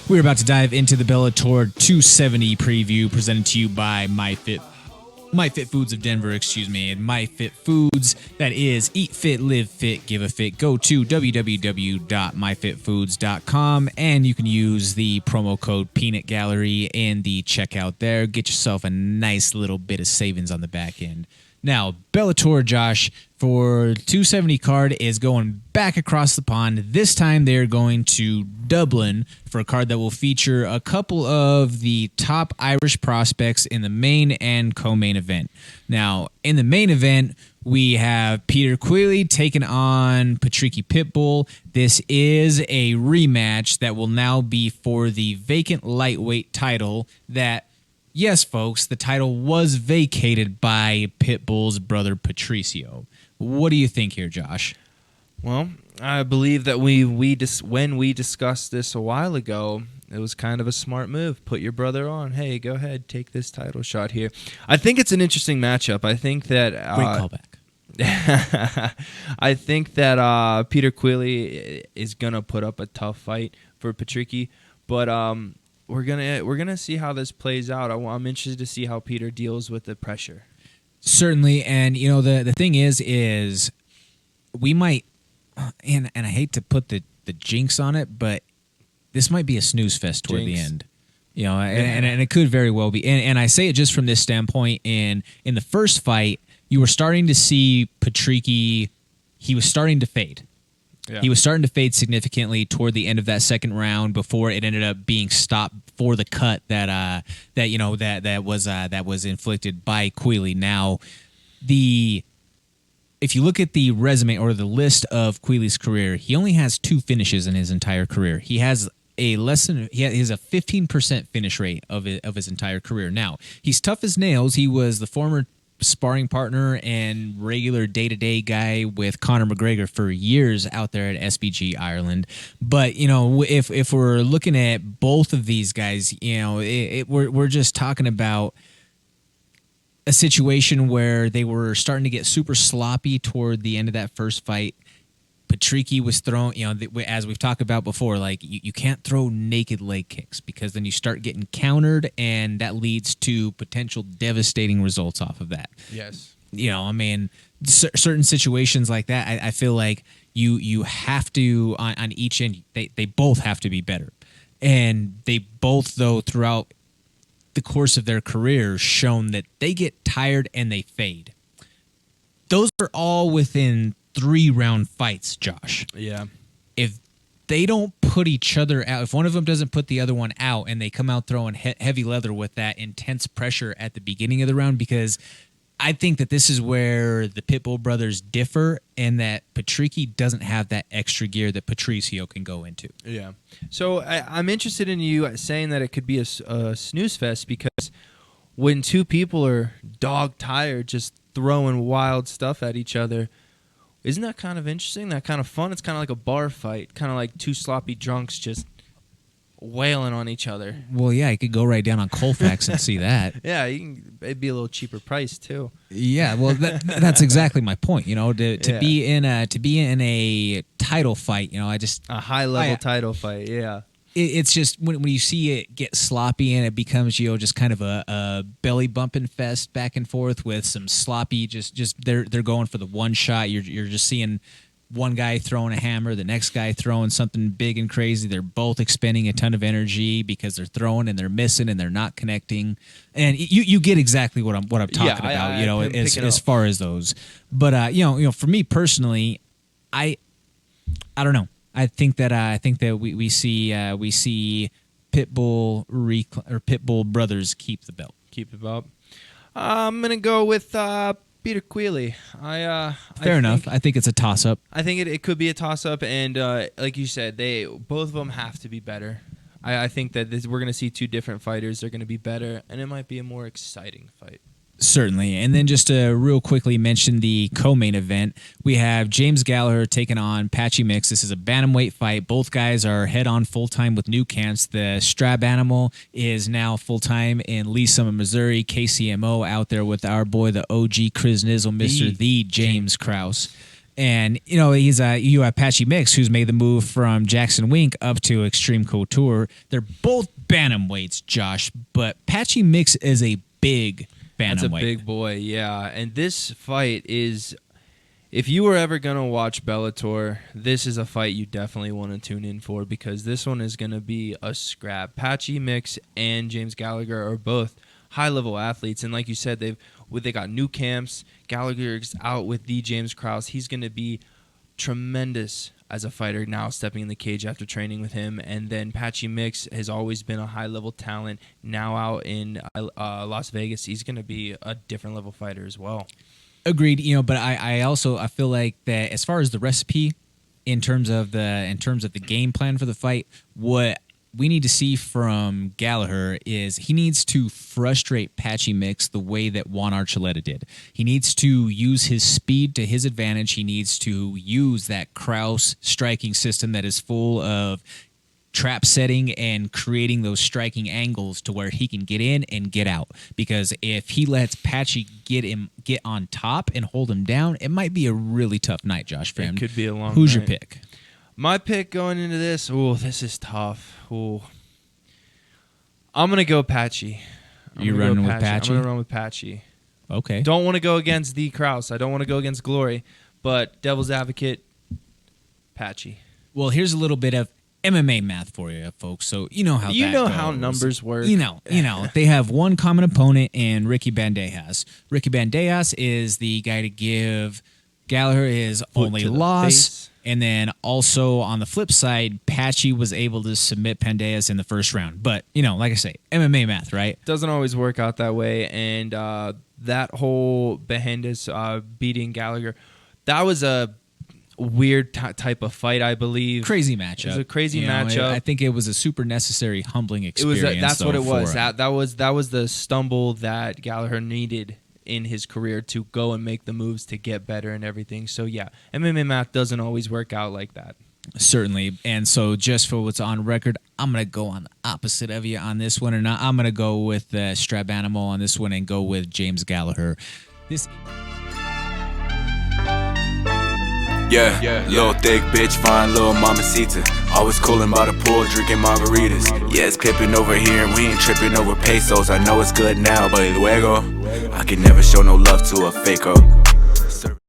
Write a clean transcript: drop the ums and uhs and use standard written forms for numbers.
We're about to dive into the Bellator 270 preview presented to you by MyFit Foods of Denver, and MyFit Foods. That is Eat Fit, Live Fit, Give a Fit. Go to www.myfitfoods.com and you can use the promo code Peanut Gallery in the checkout there. Get yourself a nice little bit of savings on the back end. Now, Bellator, Josh, for 270 card is going back across the pond. This time they're going to Dublin for a card that will feature a couple of the top Irish prospects in the main and co-main event. Now, in the main event, we have Peter Queeley taking on Patricki Pitbull. This is a rematch that will now be for the vacant lightweight title that, yes, folks, the title was vacated by Pitbull's brother Patricio. What do you think here, Josh? Well, I believe that when we discussed this a while ago, it was kind of a smart move. Put your brother on. Hey, go ahead, take this title shot here. I think it's an interesting matchup. I think that great callback. I think that Peter Queeley is gonna put up a tough fight for Patricki, but we're gonna see how this plays out. I'm interested to see how Peter deals with the pressure. Certainly, and you know the thing is we might, and I hate to put the jinx on it, but this might be a snooze fest toward the end. You know, and it could very well be. And I say it just from this standpoint. In the first fight, you were starting to see Patricki. He was starting to fade. Yeah. He was starting to fade significantly toward the end of that second round before it ended up being stopped for the cut that was inflicted by Queeley. Now, if you look at the resume or the list of Queeley's career, he only has 2 finishes in his entire career. He has a 15% finish rate of his entire career. Now, he's tough as nails. He was the former sparring partner and regular day-to-day guy with Conor McGregor for years out there at SBG Ireland. But you know, if we're looking at both of these guys, you know, we're just talking about a situation where they were starting to get super sloppy toward the end of that first fight. Patricki was thrown, you know, as we've talked about before, like you can't throw naked leg kicks because then you start getting countered and that leads to potential devastating results off of that. Yes. You know, I mean, certain situations like that, I feel like you have to, on each end, they both have to be better. And they both, though, throughout the course of their careers, shown that they get tired and they fade. Those are all within 3-round fights, Josh. Yeah. If they don't put each other out, if one of them doesn't put the other one out and they come out throwing heavy leather with that intense pressure at the beginning of the round, because I think that this is where the Pitbull brothers differ and that Patricki doesn't have that extra gear that Patricio can go into. Yeah. So I'm interested in you saying that it could be a snooze fest because when 2 people are dog tired just throwing wild stuff at each other, isn't that kind of interesting? That kind of fun? It's kind of like a bar fight, kind of like 2 sloppy drunks just wailing on each other. Well, yeah, you could go right down on Colfax and see that. Yeah, it'd be a little cheaper price too. Yeah, well, that's exactly my point. You know, to be in a title fight, you know, a high level title fight. Yeah. It's just when you see it get sloppy and it becomes, you know, just kind of a belly bumping fest back and forth with some sloppy, just they're going for the one shot. You're just seeing one guy throwing a hammer, the next guy throwing something big and crazy. They're both expending a ton of energy because they're throwing and they're missing and they're not connecting. And you get exactly what I'm talking about. You know, as far as those. But you know, for me personally, I don't know. I think that we see Pitbull brothers keep the belt. Keep the belt. I'm gonna go with Peter Queeley. Fair enough. I think it's a toss up. I think it could be a toss up, and like you said, both of them have to be better. I think that we're gonna see 2 different fighters. They're gonna be better, and it might be a more exciting fight. Certainly. And then just to real quickly mention the co-main event, we have James Gallagher taking on Patchy Mix. This is a bantamweight fight. Both guys are head-on full-time with new camps. The Strab Animal is now full-time in Lee Summit, Missouri. KCMO out there with our boy, the OG Chris Nizzle, Mr. The James Krause. And, you know, you have Patchy Mix, who's made the move from Jackson Wink up to Extreme Couture. They're both bantamweights, Josh, but Patchy Mix is a big bantamweight. That's a big boy, yeah. And this fight is, if you were ever going to watch Bellator, this is a fight you definitely want to tune in for, because this one is going to be a scrap. Patchy Mix and James Gallagher are both high-level athletes, and like you said, they got new camps. Gallagher's out with the James Krause. He's going to be tremendous as a fighter now, stepping in the cage after training with him. And then Patchy Mix has always been a high-level talent. Now out in Las Vegas, he's going to be a different level fighter as well. Agreed. You know, but I feel like that as far as the recipe in terms of the game plan for the fight, what we need to see from Gallagher is he needs to frustrate Patchy Mix the way that Juan Archuleta did. He needs to use his speed to his advantage. He needs to use that Krause striking system that is full of trap setting and creating those striking angles to where he can get in and get out. Because if he lets Patchy get on top and hold him down, it might be a really tough night, Josh, for him. It could be a long Who's night. your pick? My pick going into this, this is tough. I'm going to go Patchy. You're running with Patchy? I'm going to run with Patchy. Okay. Don't want to go against the Krause. I don't want to go against Glory, but devil's advocate, Patchy. Well, here's a little bit of MMA math for you, folks. So you know how how numbers work. You know, they have one common opponent in Ricky Bandejas. Ricky Bandejas is the guy to give Gallagher his only loss. And then also on the flip side, Patchy was able to submit Bandejas in the first round. But, you know, like I say, MMA math, right? Doesn't always work out that way. And that whole Bandejas beating Gallagher, that was a weird type of fight, I believe. Crazy matchup. It was a crazy matchup. I think it was a super necessary, humbling experience. That's what it was. That was the stumble that Gallagher needed in his career to go and make the moves to get better and everything. So yeah, MMA math doesn't always work out like that. Certainly. And so just for what's on record, I'm going to go on the opposite of you on this one. And I'm going to go with the strap animal on this one and go with James Gallagher. Yeah, little thick bitch, fine little mamacita. Always coolin' by the pool, drinking margaritas. Yeah, it's pippin' over here and we ain't trippin' over pesos. I know it's good now, but luego I can never show no love to a faker.